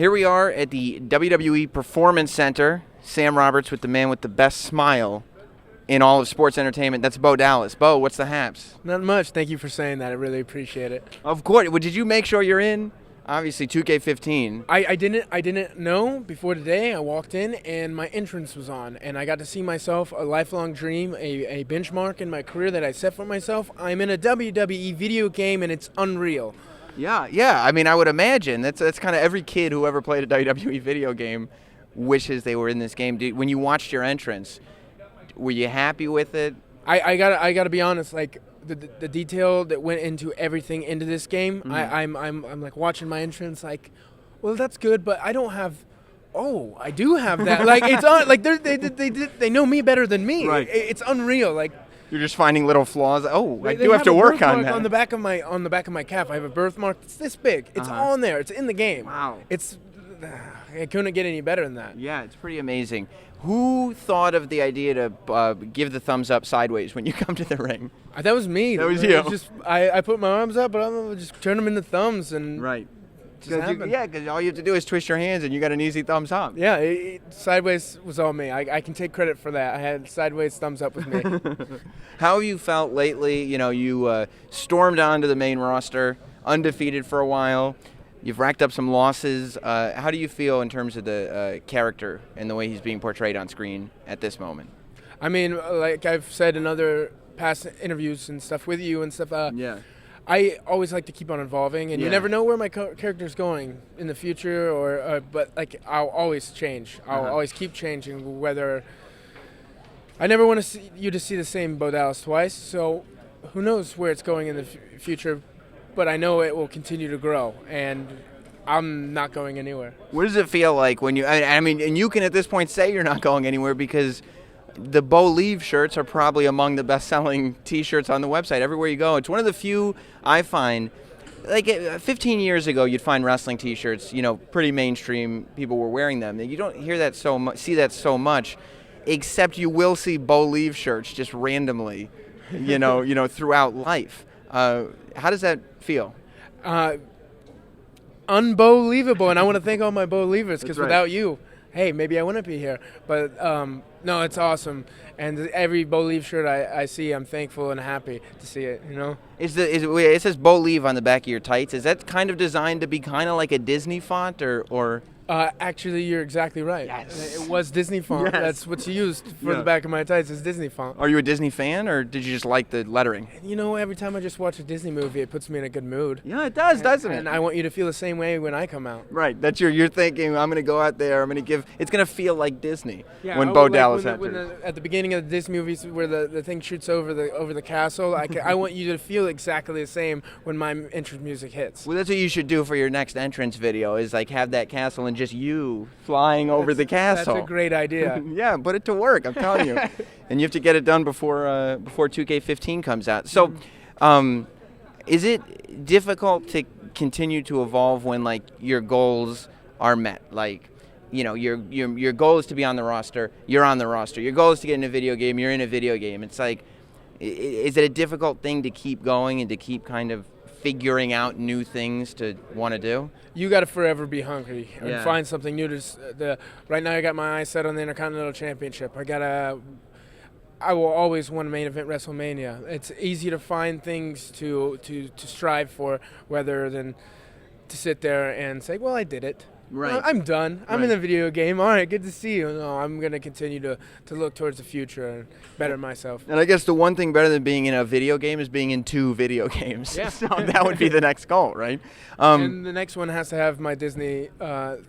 Here we are at the WWE Performance Center. Sam Roberts with the man with the best smile in all of sports entertainment. That's Bo Dallas. Bo, what's the haps? Not much. Thank you for saying that. I really appreciate it. Of course. Well, did you make sure you're in? Obviously, 2K15. I didn't know before today. I walked in and my entrance was on, and I got to see myself, a lifelong dream, a benchmark in my career that I set for myself. I'm in a WWE video game, and it's unreal. Yeah. I mean, I would imagine that's kind of every kid who ever played a WWE video game wishes they were in this game. When you watched your entrance, were you happy with it? I gotta be honest. Like the detail that went into everything into this game. Mm-hmm. I'm like watching my entrance. Like, well, that's good, but I don't have. Oh, I do have that. Like it's on. Like they know me better than me. Right. It's unreal. Like. You're just finding little flaws. Oh, I They do have to a work on birthmark that. on the back of my calf. I have a birthmark that's this big. It's on there. It's in the game. Wow. I couldn't get any better than that. Yeah, it's pretty amazing. Who thought of the idea to give the thumbs up sideways when you come to the ring? That was me. That was It you. Just I put my arms up, but I'm just turn them into thumbs and Right. just happened. Because all you have to do is twist your hands and you got an easy thumbs up. Yeah, sideways was all me. I can take credit for that. I had sideways thumbs up with me. How have you felt lately? You know, you stormed onto the main roster, undefeated for a while. You've racked up some losses. How do you feel in terms of the character and the way he's being portrayed on screen at this moment? I mean, like I've said in other past interviews and stuff with you and stuff. Yeah. I always like to keep on evolving, and Yeah. you never know where my character's going in the future. But like I'll always change. I'll always keep changing. Whether I never want you to see the same Bo Dallas twice, so who knows where it's going in the future. But I know it will continue to grow, and I'm not going anywhere. What does it feel like when you? I mean, and you can at this point say you're not going anywhere because the Bo Leave shirts are probably among the best-selling T-shirts on the website. Everywhere you go, it's one of the few I find. Like 15 years ago, you'd find wrestling T-shirts, pretty mainstream. People were wearing them. You don't hear that see that so much, except you will see Bo Leave shirts just randomly, throughout life. How does that feel? Unbelievable, and I want to thank all my Bo Leavers because That's right. without you, hey, maybe I wouldn't be here. But no, it's awesome, and every Bo Leave shirt I see, I'm thankful and happy to see it. It says Bo Leave on the back of your tights. Is that kind of designed to be kind of like a Disney font, or? Actually, you're exactly right. Yes. It was Disney font. Yes. That's what's used for Yeah. the back of my tights is Disney font. Are you a Disney fan, or did you just like the lettering? Every time I just watch a Disney movie, it puts me in a good mood. Yeah, it does, doesn't And it? I want you to feel the same way when I come out. Right. That's you're thinking. I'm going to go out there. I'm going to give. It's going to feel like Disney when I Bo would like Dallas when enters. at the beginning of the Disney movies where the thing shoots over the castle, I want you to feel exactly the same when my entrance music hits. Well, that's what you should do for your next entrance video. Is like have that castle and just you flying over the castle. That's a great idea. Yeah, put it to work. I'm telling you. And you have to get it done before 2K15 comes out. So, is it difficult to continue to evolve when like your goals are met? Like, your goal is to be on the roster. You're on the roster. Your goal is to get in a video game. You're in a video game. It's like, is it a difficult thing to keep going and to keep kind of figuring out new things to want to do? You got to forever be hungry and Yeah. find something new. Right now, I got my eyes set on the Intercontinental Championship. I will always want to main event WrestleMania. It's easy to find things to strive for, rather than to sit there and say, "Well, I did it. Right. I'm done. I'm in Right. the video game. All right, good to see you." No, I'm going to continue to look towards the future and better myself. And I guess the one thing better than being in a video game is being in 2 video games. Yeah. So that would be the next goal, right? And the next one has to have my Disney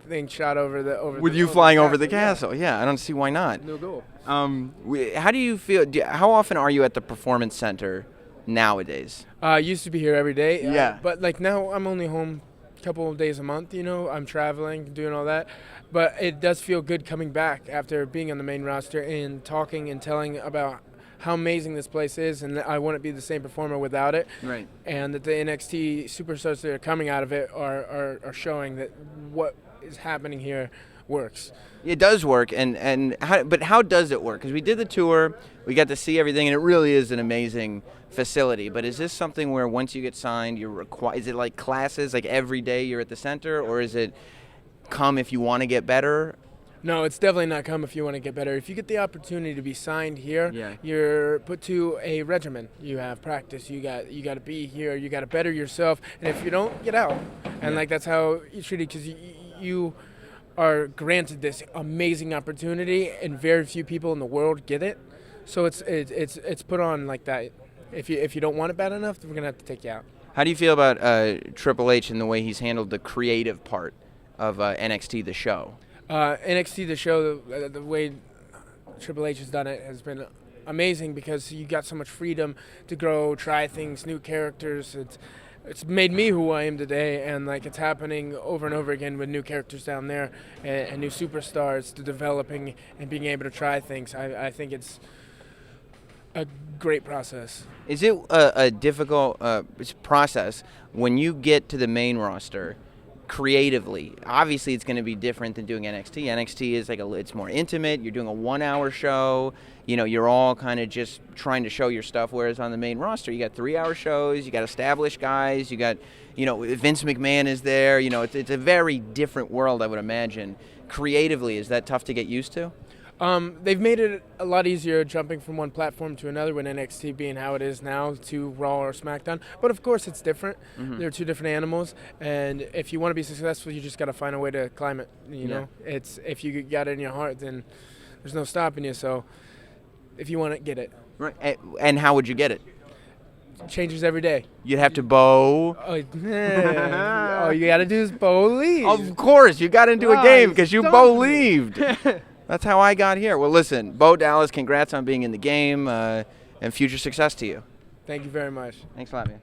thing shot over the with you flying over the castle. Yeah, I don't see why not. No goal. How do you feel? How often are you at the Performance Center nowadays? I used to be here every day. Yeah. But like now I'm only home a couple of days a month, I'm traveling, doing all that. But it does feel good coming back after being on the main roster and talking and telling about how amazing this place is, and that I wouldn't be the same performer without it. Right. And that the NXT superstars that are coming out of it are showing that what is happening here works. It does work, but how does it work? Because we did the tour, we got to see everything, and it really is an amazing facility. But is this something where once you get signed, is it like classes, like every day you're at the center, or is it come if you want to get better? No, it's definitely not come if you want to get better. If you get the opportunity to be signed here, you're put to a regimen. You have practice. You got to be here. You got to better yourself. And if you don't, get out. And like that's how you treat it, because you are granted this amazing opportunity, and very few people in the world get it. So it's put on like that. If you don't want it bad enough, then we're gonna have to take you out. How do you feel about Triple H and the way he's handled the creative part of NXT the show? NXT the show, the way Triple H has done it has been amazing, because you got so much freedom to grow, try things, new characters. It's made me who I am today, and like it's happening over and over again with new characters down there and new superstars to developing and being able to try things. I think it's a great process. Is it a difficult process when you get to the main roster? Creatively, obviously it's going to be different than doing NXT. NXT is it's more intimate. You're doing a 1-hour show. You're all kind of just trying to show your stuff. Whereas on the main roster, you got 3-hour shows. You got established guys. You got, Vince McMahon is there. It's a very different world, I would imagine. Creatively, is that tough to get used to? They've made it a lot easier jumping from one platform to another, with NXT being how it is now, to Raw or SmackDown. But of course, it's different. Mm-hmm. They're two different animals, and if you want to be successful, you just got to find a way to climb it. You know, it's if you got it in your heart, then there's no stopping you. So, if you want it, get it. Right. And how would you get it? It changes every day. You'd have to bow. All you got to do is believe. Of course, you got into a game because you believed. That's how I got here. Well, listen, Bo Dallas, congrats on being in the game, and future success to you. Thank you very much. Thanks a lot, man.